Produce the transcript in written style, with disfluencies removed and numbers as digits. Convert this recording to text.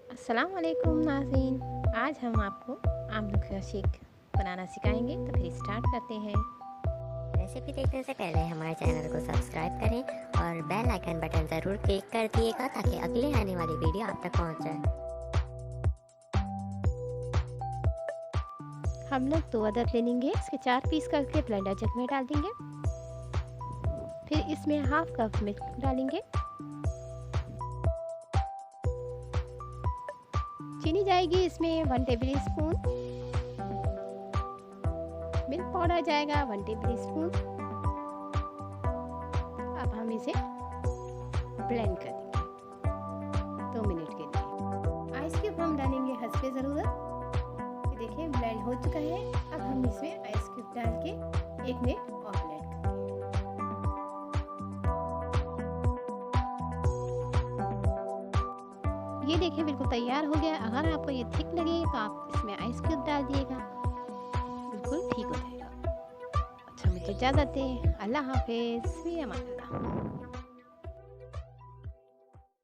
अस्सलाम वालेकुम नाज़रीन। आज हम आपको आमलू का शेक बनाना सिखाएंगे, तो फिर स्टार्ट करते हैं। रेसिपी देखने से पहले हमारे चैनल को सब्सक्राइब करें और बेल आइकन बटन ज़रूर क्लिक कर दिएगा ताकि अगले आने वाली वीडियो आप तक पहुंच जाए। हम लोग 2 अदरक ले लेंगे, इसके 4 पीस करके ब्लेंडर जग में डाल देंगे। फिर इसमें हाफ कप मिल्क डालेंगे। चीनी जाएगी इसमें 1 टेबल स्पून। मिल्क पाउडर जाएगा 1 टेबल स्पून। अब हम इसे ब्लेंड कर देंगे 2 मिनट के लिए। आइस क्यूब हम डालेंगे हस्बे ज़रूरत। ये देखिए ब्लेंड हो चुका है। अब हम इसमें आइस क्यूब डाल के 1 मिनट और ब्लेंड करेंगे। ये देखिए बिल्कुल तैयार हो गया। अगर आपको ये थिक लगे तो आप इसमें आइस क्यूब डाल दिएगा, बिल्कुल ठीक हो जाएगा। अच्छा, मुझे इजाज़त दें। अल्लाह हाफिज़। फ़ी अमान अल्लाह।